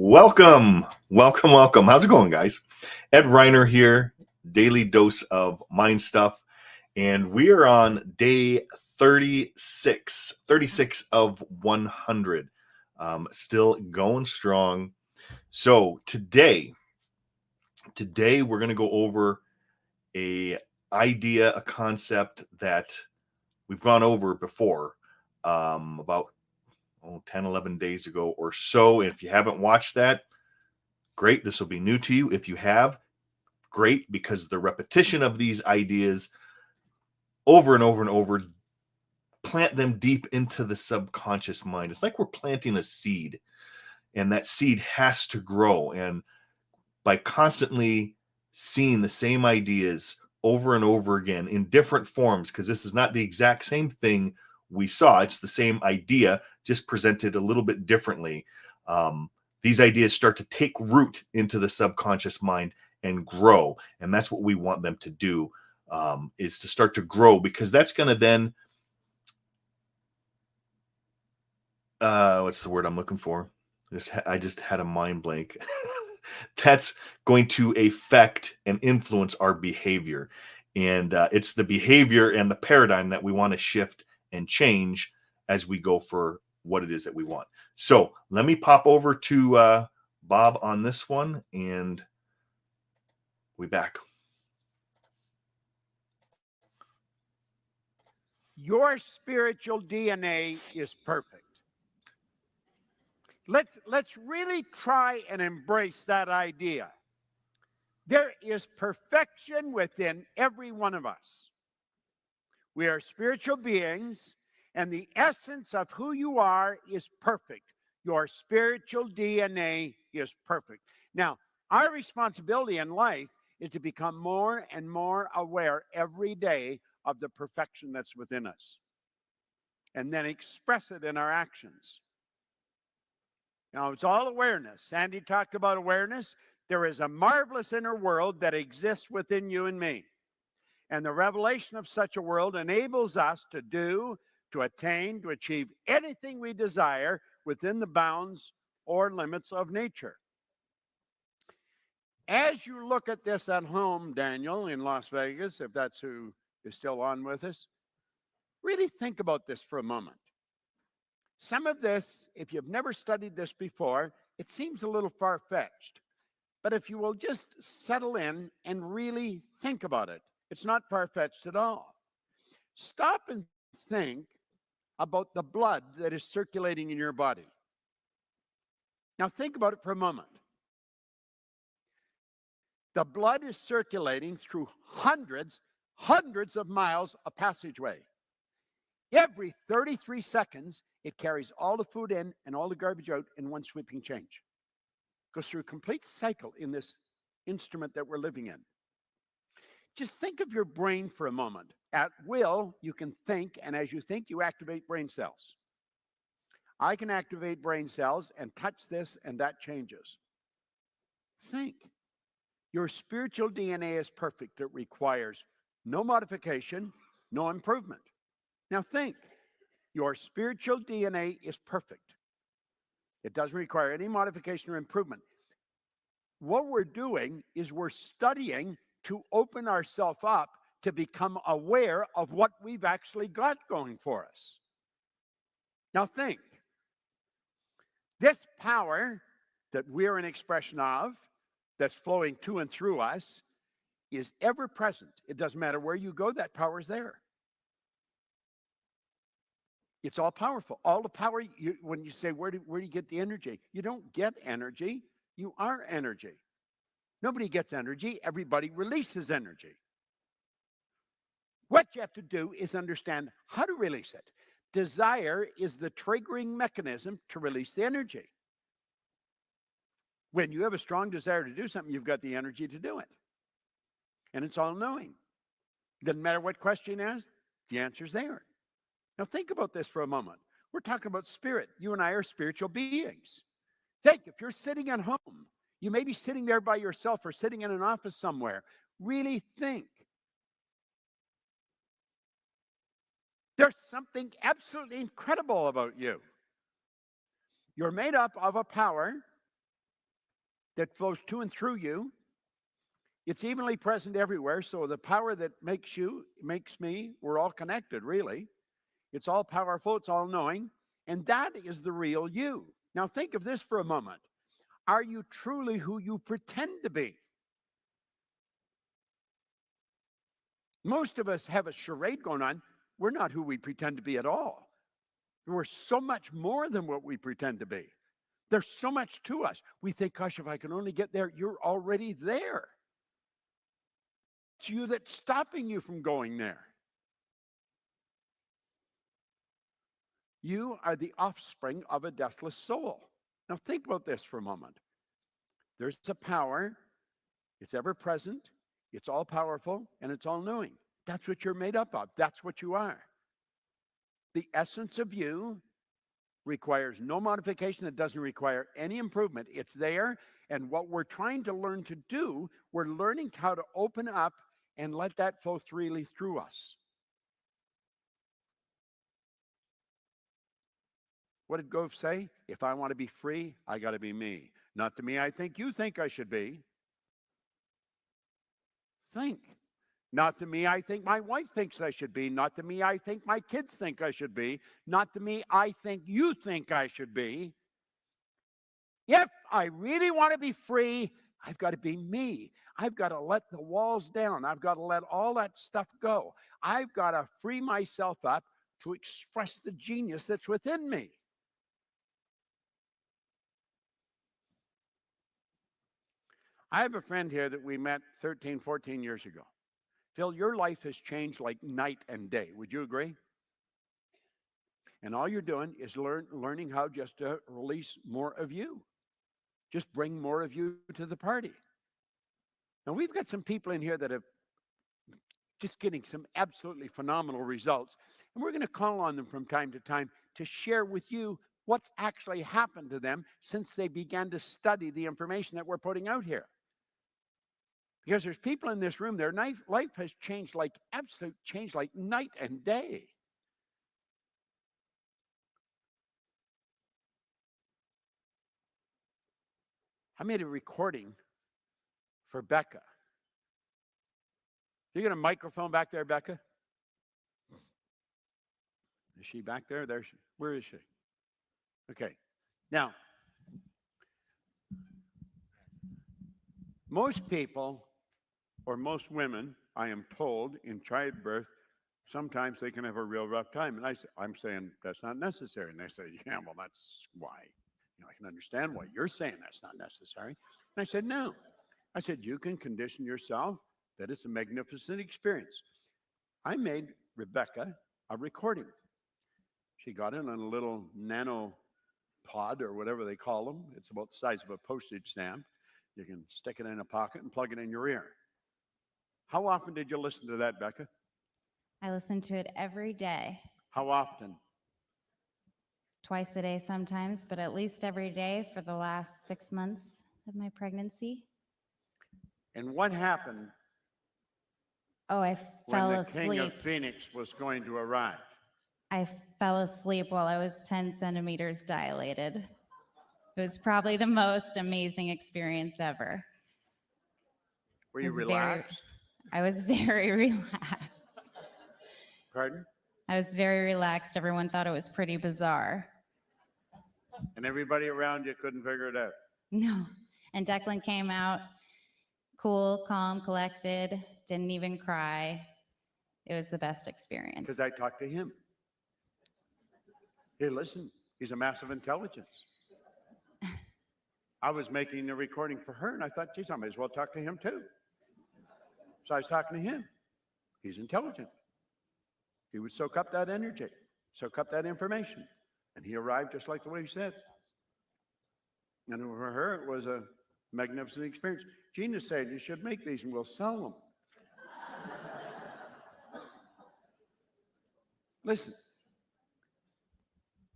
Welcome, welcome, welcome. How's it going, guys? Ed Reiner here, daily dose of mind stuff. And we are on day 36 of 100. Still going strong. So today we're going to go over a idea, a concept that we've gone over before about 10, 11 days ago or so. And if you haven't watched that, great. This will be new to you. If you have, great, because the repetition of these ideas over and over and over plant them deep into the subconscious mind. It's like we're planting a seed, and that seed has to grow. And by constantly seeing the same ideas over and over again in different forms, because this is not the exact same thing we saw, it's the same idea, just presented a little bit differently. These ideas start to take root into the subconscious mind and grow. And that's what we want them to do, is to start to grow, because that's going to then, what's the word I'm looking for? I just had a mind blank. That's going to affect and influence our behavior. And it's the behavior and the paradigm that we want to shift and change as we go for what it is that we want. So let me pop over to Bob on this one, and we back. Your spiritual DNA is perfect. Let's really try and embrace that idea. There is perfection within every one of us. We are spiritual beings, and the essence of who you are is perfect. Your spiritual DNA is perfect. Now, our responsibility in life is to become more and more aware every day of the perfection that's within us, and then express it in our actions. Now, it's all awareness. Sandy talked about awareness. There is a marvelous inner world that exists within you and me. And the revelation of such a world enables us to do, to attain, to achieve anything we desire within the bounds or limits of nature. As you look at this at home, Daniel, in Las Vegas, if that's who is still on with us, really think about this for a moment. Some of this, if you've never studied this before, it seems a little far-fetched. But if you will just settle in and really think about it, it's not far-fetched at all. Stop and think about the blood that is circulating in your body. Now think about it for a moment. The blood is circulating through hundreds of miles of passageway. Every 33 seconds, it carries all the food in and all the garbage out in one sweeping change. It goes through a complete cycle in this instrument that we're living in. Just think of your brain for a moment. At will, you can think, and as you think, you activate brain cells. I can activate brain cells and touch this, and that changes. Think. Your spiritual DNA is perfect. It requires no modification, no improvement. Now think, your spiritual DNA is perfect. It doesn't require any modification or improvement. What we're doing is we're studying to open ourselves up to become aware of what we've actually got going for us. Now think, this power that we're an expression of, that's flowing to and through us, is ever present. It doesn't matter where you go, that power is there. It's all powerful. All the power, when you say, where do you get the energy? You don't get energy. You are energy. Nobody gets energy. Everybody releases energy. What you have to do is understand how to release it. Desire is the triggering mechanism to release the energy. When you have a strong desire to do something, you've got the energy to do it. And it's all knowing. Doesn't matter what question you ask, the answer's there. Now think about this for a moment. We're talking about spirit. You and I are spiritual beings. Think, if you're sitting at home, you may be sitting there by yourself or sitting in an office somewhere. Really think. There's something absolutely incredible about you. You're made up of a power that flows to and through you. It's evenly present everywhere. So the power that makes you, makes me, we're all connected, really. It's all powerful, it's all knowing. And that is the real you. Now think of this for a moment. Are you truly who you pretend to be? Most of us have a charade going on. We're not who we pretend to be at all. We're so much more than what we pretend to be. There's so much to us. We think, gosh, if I can only get there, you're already there. It's you that's stopping you from going there. You are the offspring of a deathless soul. Now think about this for a moment. There's a power, it's ever present, it's all powerful, and it's all knowing. That's what you're made up of. That's what you are. The essence of you requires no modification. It doesn't require any improvement. It's there. And what we're trying to learn to do, we're learning how to open up and let that flow freely through us. What did Gove say? If I want to be free, I got to be me. Not the me I think you think I should be. Think. Not the me I think my wife thinks I should be. Not the me I think my kids think I should be. Not the me I think you think I should be. If I really want to be free, I've got to be me. I've got to let the walls down. I've got to let all that stuff go. I've got to free myself up to express the genius that's within me. I have a friend here that we met 13, 14 years ago. Phil, your life has changed like night and day. Would you agree? And all you're doing is learning how just to release more of you. Just bring more of you to the party. Now, we've got some people in here that have just getting some absolutely phenomenal results. And we're going to call on them from time to time to share with you what's actually happened to them since they began to study the information that we're putting out here. Because there's people in this room, their life has changed like absolute change, like night and day. I made a recording for Becca. You got a microphone back there, Becca? Is she back there? Where is she? Okay. Now, most people, or most women, I am told, in childbirth, sometimes they can have a real rough time. And I'm saying that's not necessary. And they say, yeah, well, that's why. I can understand why you're saying that's not necessary. And I said, no. I said, you can condition yourself that it's a magnificent experience. I made Rebecca a recording. She got it on a little nano pod or whatever they call them. It's about the size of a postage stamp. You can stick it in a pocket and plug it in your ear. How often did you listen to that, Becca? I listen to it every day. How often? Twice a day sometimes, but at least every day for the last 6 months of my pregnancy. And what happened Oh, I fell when the asleep. King of Phoenix was going to arrive? I fell asleep while I was 10 centimeters dilated. It was probably the most amazing experience ever. Were you relaxed? I was very relaxed. Pardon? I was very relaxed. Everyone thought it was pretty bizarre. And everybody around you couldn't figure it out? No. And Declan came out cool, calm, collected, didn't even cry. It was the best experience. Because I talked to him. Hey, listen, he's a massive intelligence. I was making the recording for her, and I thought, geez, I might as well talk to him too. So I was talking to him. He's intelligent. He would soak up that energy, soak up that information. And he arrived just like the way he said. And for her, it was a magnificent experience. Gina said, you should make these and we'll sell them. Listen,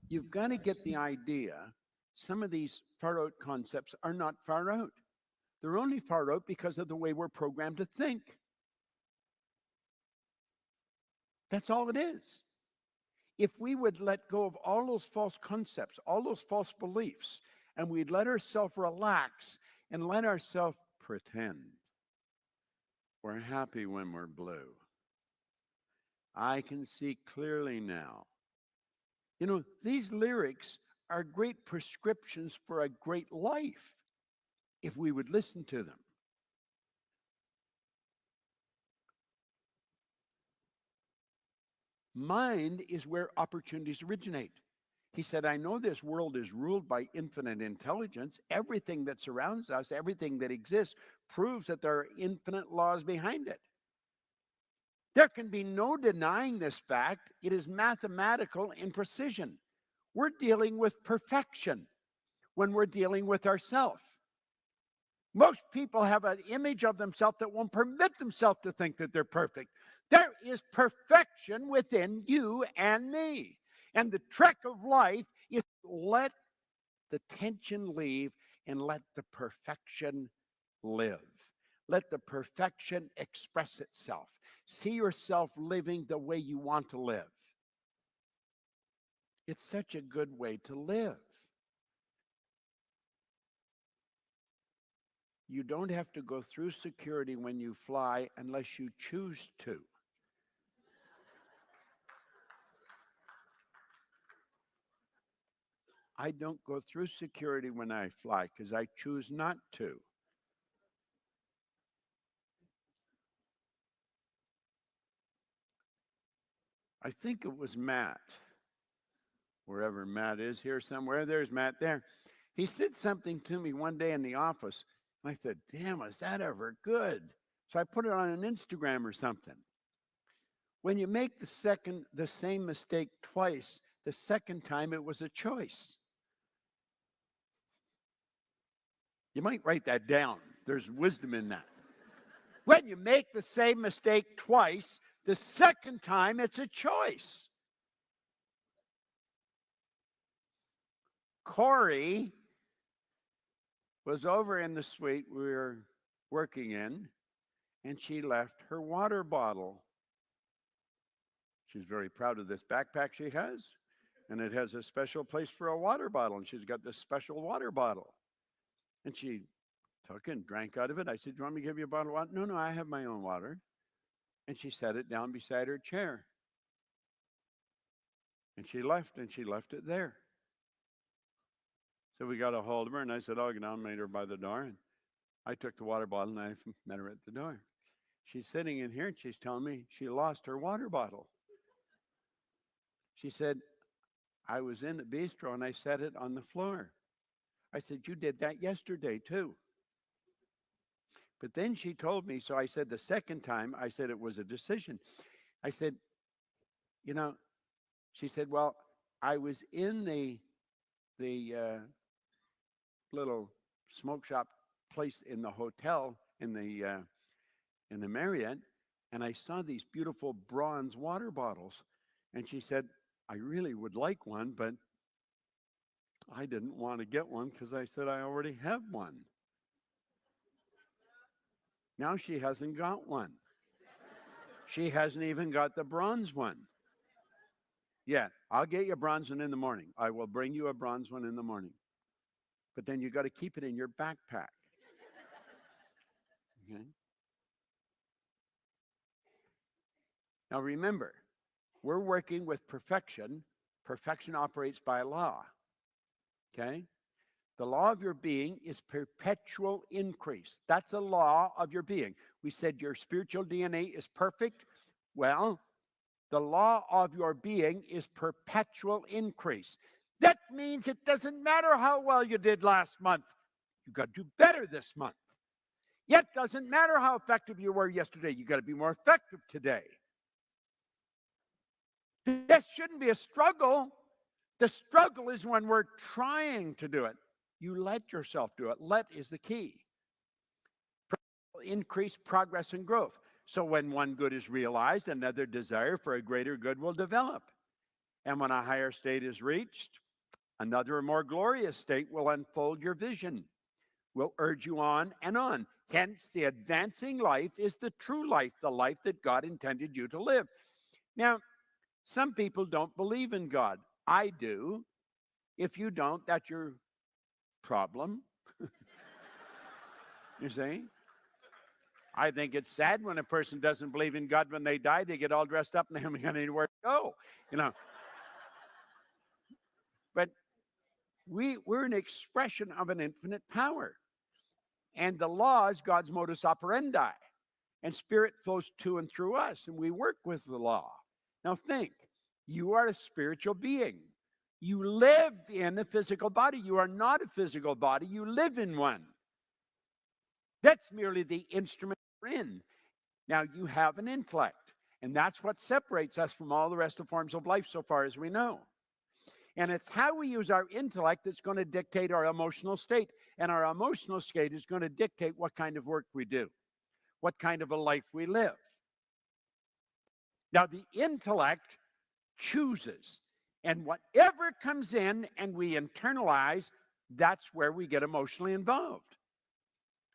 you've got to get the idea. Some of these far out concepts are not far out. They're only far out because of the way we're programmed to think. That's all it is. If we would let go of all those false concepts, all those false beliefs, and we'd let ourselves relax and let ourselves pretend we're happy when we're blue. I can see clearly now. You know, these lyrics are great prescriptions for a great life if we would listen to them. Mind is where opportunities originate. He said, I know this world is ruled by infinite intelligence. Everything that surrounds us, everything that exists, proves that there are infinite laws behind it. There can be no denying this fact. It is mathematical in precision. We're dealing with perfection when we're dealing with ourselves. Most people have an image of themselves that won't permit themselves to think that they're perfect. There is perfection within you and me. And the trick of life is let the tension leave and let the perfection live. Let the perfection express itself. See yourself living the way you want to live. It's such a good way to live. You don't have to go through security when you fly unless you choose to. I don't go through security when I fly because I choose not to. I think it was Matt, wherever Matt is here somewhere. There's Matt there. He said something to me one day in the office, and I said, damn, is that ever good? So I put it on an Instagram or something. When you make the same mistake twice, the second time it was a choice. You might write that down. There's wisdom in that. When you make the same mistake twice, the second time it's a choice. Corey was over in the suite we were working in, and she left her water bottle. She's very proud of this backpack she has, and it has a special place for a water bottle, and she's got this special water bottle. And she took and drank out of it. I said, do you want me to give you a bottle of water? No, I have my own water. And she set it down beside her chair. And she left it there. So we got a hold of her, and I said, I'll get down, meet her by the door. And I took the water bottle, and I met her at the door. She's sitting in here, and she's telling me she lost her water bottle. She said, I was in the bistro, and I set it on the floor. I said, you did that yesterday, too. But then she told me, so I said the second time, I said it was a decision. I said, you know, she said, well, I was in the little smoke shop place in the hotel in the Marriott, and I saw these beautiful bronze water bottles. And she said, I really would like one, but I didn't want to get one because I said I already have one. Now she hasn't got one. She hasn't even got the bronze one. Yeah, I'll get you a bronze one in the morning. I will bring you a bronze one in the morning. But then you got to keep it in your backpack. Okay? Now remember, we're working with perfection. Perfection operates by law. Okay? The law of your being is perpetual increase. That's a law of your being. We said your spiritual DNA is perfect. Well, the law of your being is perpetual increase. That means it doesn't matter how well you did last month. You've got to do better this month. Yet doesn't matter how effective you were yesterday. You've got to be more effective today. This shouldn't be a struggle. The struggle is when we're trying to do it. You let yourself do it. Let is the key. Increase progress and growth. So when one good is realized, another desire for a greater good will develop. And when a higher state is reached, another more glorious state will unfold your vision, will urge you on and on. Hence, the advancing life is the true life, the life that God intended you to live. Now, some people don't believe in God. I do. If you don't, that's your problem. You see? I think it's sad when a person doesn't believe in God when they die. They get all dressed up and they haven't got anywhere to go, you know. But we're an expression of an infinite power. And the law is God's modus operandi. And spirit flows to and through us, and we work with the law. Now think, you are a spiritual being. You live in a physical body. You are not a physical body. You live in one. That's merely the instrument you're in. Now you have an intellect, and that's what separates us from all the rest of forms of life so far as we know. And it's how we use our intellect that's going to dictate our emotional state. And our emotional state is going to dictate what kind of work we do, what kind of a life we live. Now, the intellect chooses. And whatever comes in and we internalize, that's where we get emotionally involved.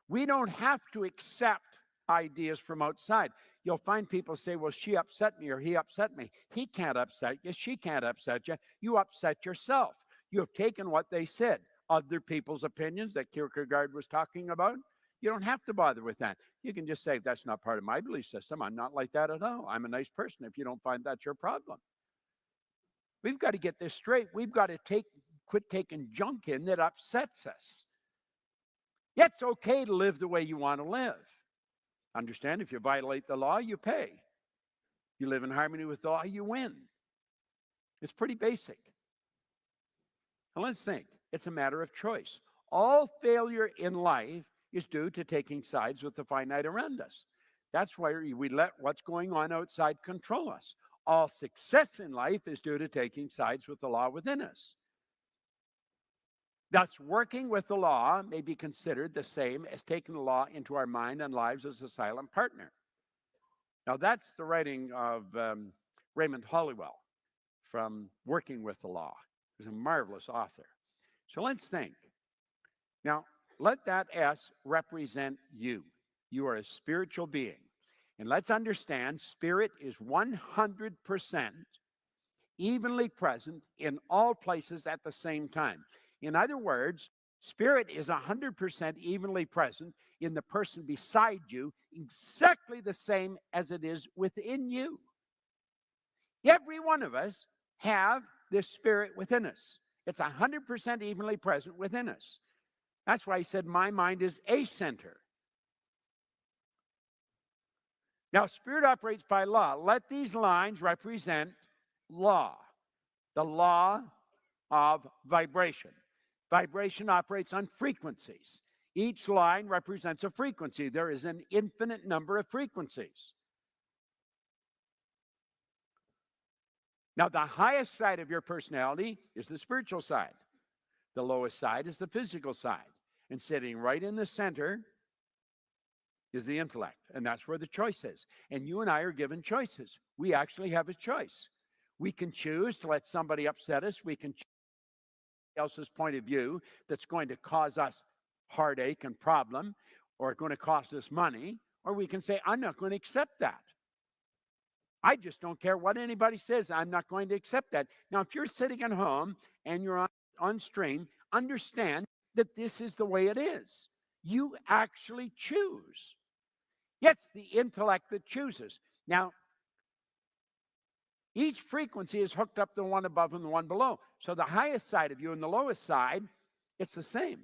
We don't have to accept ideas from outside. You'll find people say, well, she upset me or he upset me. He can't upset you. She can't upset you. You upset yourself. You have taken what they said, other people's opinions that Kierkegaard was talking about. You don't have to bother with that. You can just say, that's not part of my belief system. I'm not like that at all. I'm a nice person. If you don't find that's your problem. We've got to get this straight. We've got to quit taking junk in that upsets us. It's okay to live the way you want to live. Understand, if you violate the law, you pay. You live in harmony with the law, you win. It's pretty basic. Now let's think. It's a matter of choice. All failure in life is due to taking sides with the finite around us. That's why we let what's going on outside control us. All success in life is due to taking sides with the law within us. Thus, working with the law may be considered the same as taking the law into our mind and lives as a silent partner. Now, that's the writing of Raymond Hollywell from Working with the Law. He's a marvelous author. So let's think. Now, let that S represent you. You are a spiritual being. And let's understand, spirit is 100% evenly present in all places at the same time. In other words, spirit is 100% evenly present in the person beside you, exactly the same as it is within you. Every one of us have this spirit within us. It's 100% evenly present within us. That's why he said, my mind is a center. Now, spirit operates by law. Let these lines represent law, the law of vibration. Vibration operates on frequencies. Each line represents a frequency. There is an infinite number of frequencies. Now, the highest side of your personality is the spiritual side. The lowest side is the physical side. And sitting right in the center is the intellect. And that's where the choice is. And you and I are given choices. We actually have a choice. We can choose to let somebody upset us. We can choose else's point of view that's going to cause us heartache and problem, or going to cost us money, or we can say, I'm not going to accept that. I just don't care what anybody says. I'm not going to accept that. Now, if you're sitting at home and you're on stream, understand that this is the way it is. You actually choose. It's the intellect that chooses. Now, each frequency is hooked up to the one above and the one below. So the highest side of you and the lowest side, it's the same.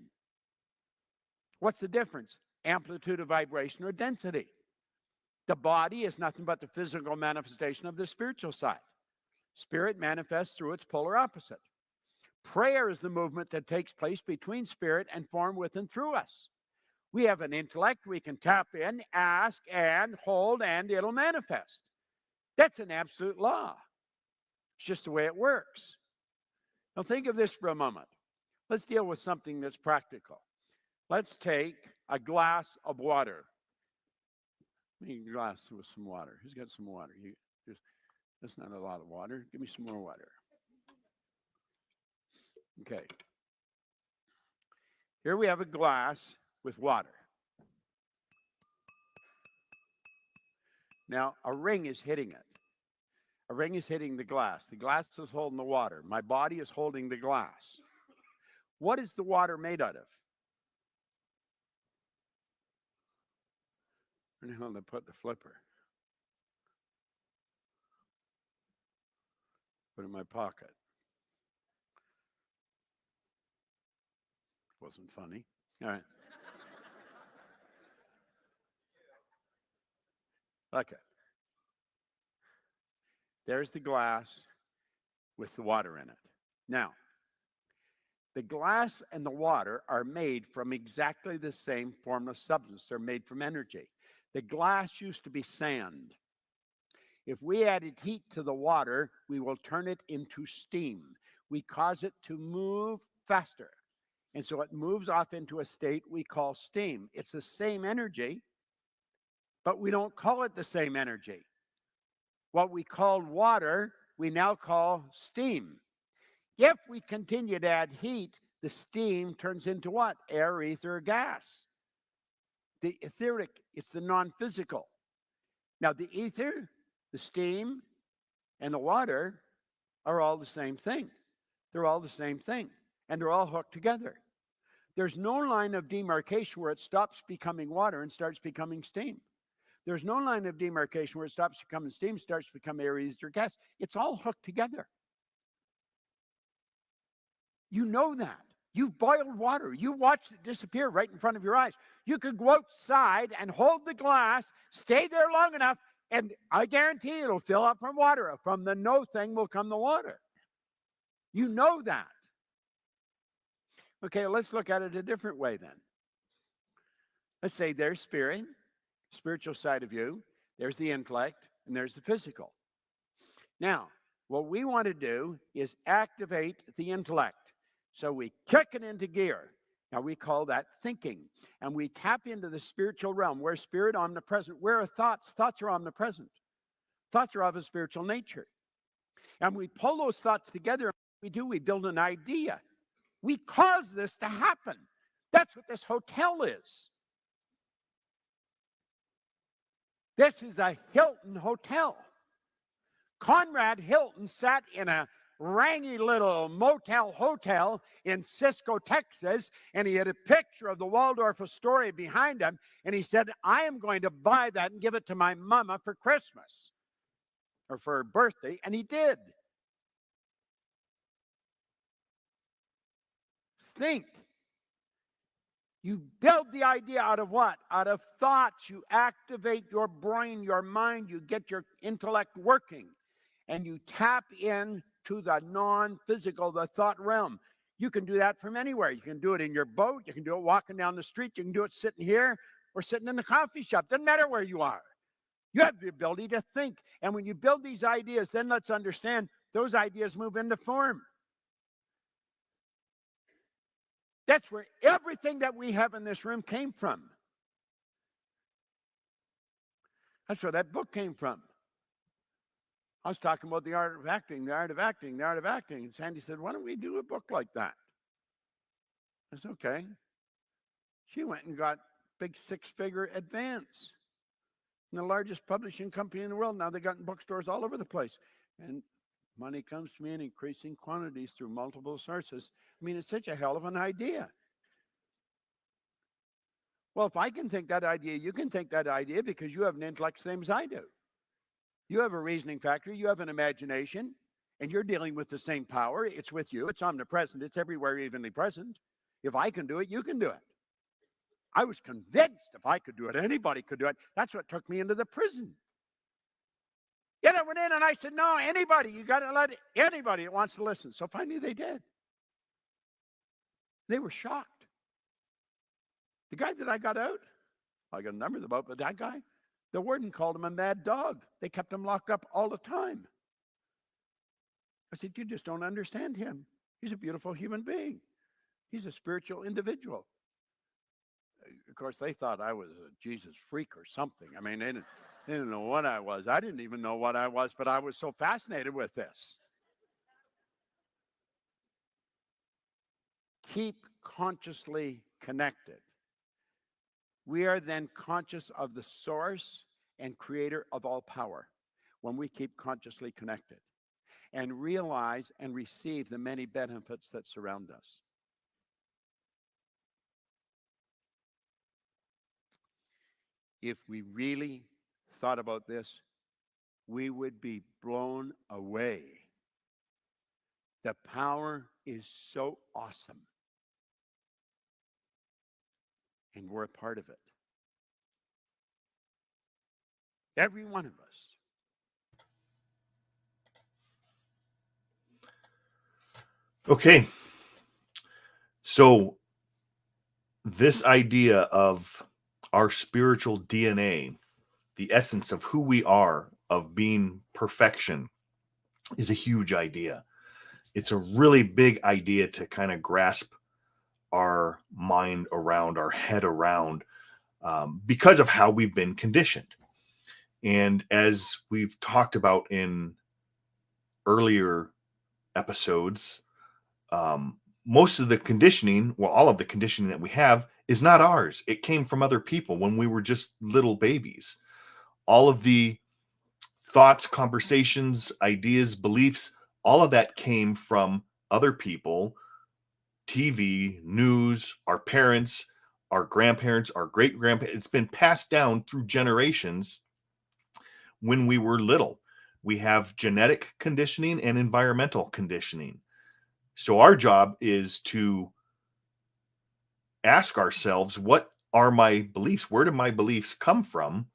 What's the difference? Amplitude of vibration or density. The body is nothing but the physical manifestation of the spiritual side. Spirit manifests through its polar opposite. Prayer is the movement that takes place between spirit and form with and through us. We have an intellect. We can tap in, ask, and hold, and it'll manifest. That's an absolute law. It's just the way it works. Now think of this for a moment. Let's deal with something that's practical. Let's take a glass of water. Give me a glass with some water. Who's got some water? That's not a lot of water. Give me some more water. Okay. Here we have a glass with water. Now, a ring is hitting it. A ring is hitting the glass. The glass is holding the water. My body is holding the glass. What is the water made out of? Where the hell did I put the flipper? Put it in my pocket. Wasn't funny. All right. Okay. There's the glass with the water in it. Now, the glass and the water are made from exactly the same formless substance. They're made from energy. The glass used to be sand. If we added heat to the water, we will turn it into steam. We cause it to move faster. And so it moves off into a state we call steam. It's the same energy, but we don't call it the same energy. What we called water, we now call steam. If we continue to add heat, the steam turns into what? Air, ether, gas. The etheric, it's the non-physical. Now, the ether, the steam, and the water are all the same thing. They're all the same thing, and they're all hooked together. There's no line of demarcation where it stops becoming water and starts becoming steam. There's no line of demarcation where it stops becoming steam, starts to become air, ether, gas. It's all hooked together. You know that. You've boiled water. You watched it disappear right in front of your eyes. You could go outside and hold the glass, stay there long enough, and I guarantee it'll fill up from water. From the no thing will come the water. You know that. Okay, let's look at it a different way then. Let's say there's spirit, spiritual side of you, there's the intellect, and there's the physical. Now, what we want to do is activate the intellect. So we kick it into gear. Now we call that thinking. And we tap into the spiritual realm where spirit omnipresent. Where are thoughts? Thoughts are omnipresent. Thoughts are of a spiritual nature. And we pull those thoughts together. We build an idea. We cause this to happen. That's what this hotel is. This is a Hilton hotel. Conrad Hilton sat in a rangy little motel hotel in Cisco, Texas, and he had a picture of the Waldorf Astoria behind him, and he said, I am going to buy that and give it to my mama for Christmas or for her birthday, and he did. Think. You build the idea out of what? Out of thoughts. You activate your brain, your mind, you get your intellect working, and you tap in to the non-physical, the thought realm. You can do that from anywhere. You can do it in your boat. You can do it walking down the street. You can do it sitting here or sitting in the coffee shop. Doesn't matter where you are. You have the ability to think. And when you build these ideas, then let's understand those ideas move into form. That's where everything that we have in this room came from. That's where that book came from. I was talking about the art of acting, the art of acting, the art of acting. And Sandy said, why don't we do a book like that? I said, okay. She went and got big 6-figure advance in the largest publishing company in the world. Now they got in bookstores all over the place. And money comes to me in increasing quantities through multiple sources. I mean, it's such a hell of an idea. Well, if I can think that idea, you can think that idea because you have an intellect same as I do. You have a reasoning factor, you have an imagination, and you're dealing with the same power. It's with you. It's omnipresent. It's everywhere evenly present. If I can do it, you can do it. I was convinced if I could do it, anybody could do it. That's what took me into the prison. Yet I went in and I said, no, anybody, you got to let anybody that wants to listen. So finally they did. They were shocked. The guy that I got out, I got a number of them out, but that guy, the warden called him a mad dog. They kept him locked up all the time. I said, you just don't understand him. He's a beautiful human being. He's a spiritual individual. Of course, they thought I was a Jesus freak or something. I mean, they didn't know what I was. I didn't even know what I was, but I was so fascinated with this. Keep consciously connected. We are then conscious of the source and creator of all power when we keep consciously connected and realize and receive the many benefits that surround us. If we really thought about this, we would be blown away. The power is so awesome. And we're a part of it. Every one of us. Okay. So this idea of our spiritual DNA, the essence of who we are, of being perfection, is a huge idea. It's a really big idea to kind of grasp our mind around, our head around, because of how we've been conditioned. And as we've talked about in earlier episodes, most of the conditioning, well, all of the conditioning that we have is not ours. It came from other people when we were just little babies. All of the thoughts, conversations, ideas, beliefs, all of that came from other people, TV, news, our parents, our grandparents, our great grandparents. It's been passed down through generations when we were little. We have genetic conditioning and environmental conditioning. So our job is to ask ourselves, what are my beliefs? Where do my beliefs come from?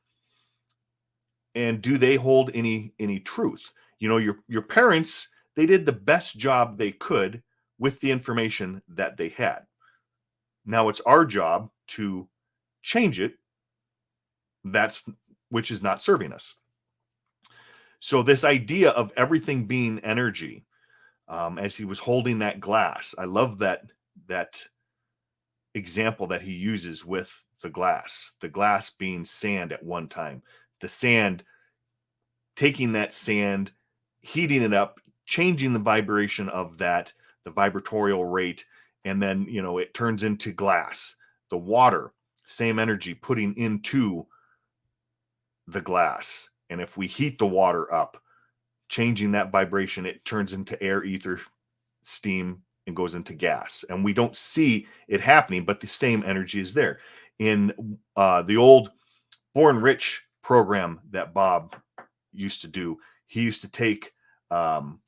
And do they hold any truth? You know, your parents, they did the best job they could with the information that they had. Now it's our job to change it, that's which is not serving us. So this idea of everything being energy, as he was holding that glass, I love that example that he uses with the glass being sand at one time, the sand, taking that sand, heating it up, changing the vibration of that, the vibratorial rate, and then, you know, it turns into glass. The water, same energy putting into the glass. And if we heat the water up, changing that vibration, it turns into air, ether, steam, and goes into gas. And we don't see it happening, but the same energy is there. In the old Born Rich program that Bob used to do, he used to take $100.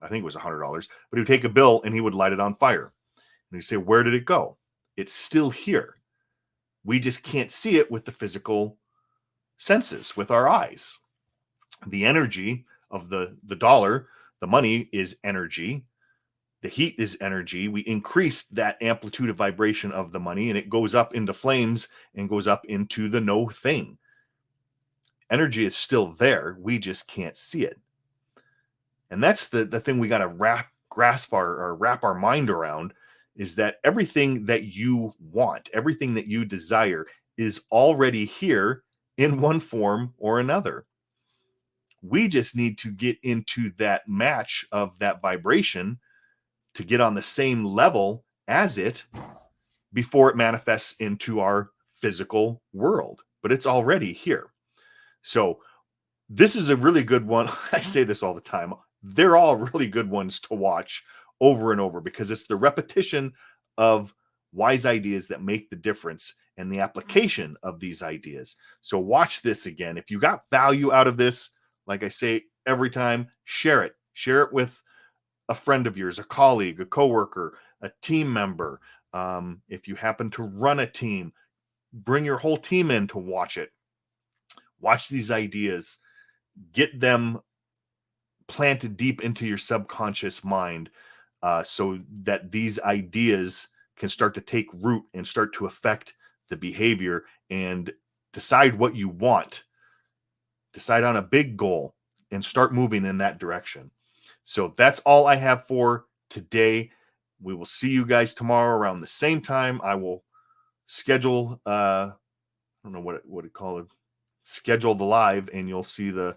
I think it was $100, but he would take a bill and he would light it on fire. And he'd say, "Where did it go?" It's still here. We just can't see it with the physical senses, with our eyes. The energy of the dollar, the money, is energy. The heat is energy. We increase that amplitude of vibration of the money and it goes up into flames and goes up into the no thing. Energy is still there. We just can't see it. And that's the thing we got to wrap our mind around, is that everything that you want, everything that you desire is already here in one form or another. We just need to get into that match of that vibration to get on the same level as it before it manifests into our physical world. But it's already here. So this is a really good one. I say this all the time. They're all really good ones to watch over and over because it's the repetition of wise ideas that make the difference and the application of these ideas. So watch this again. If you got value out of this, like I say every time, share it. Share it with a friend of yours, a colleague, a coworker, a team member. If you happen to run a team, bring your whole team in to watch it. Watch these ideas, get them planted deep into your subconscious mind, so that these ideas can start to take root and start to affect the behavior and decide what you want. Decide on a big goal and start moving in that direction. So that's all I have for today. We will see you guys tomorrow around the same time. I will schedule, I don't know what it call it, schedule the live, and you'll see the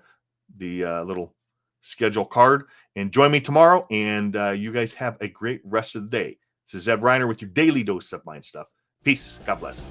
little schedule card. And join me tomorrow. And you guys have a great rest of the day. This is Ed Reiner with your daily dose of mind stuff. Peace. God bless.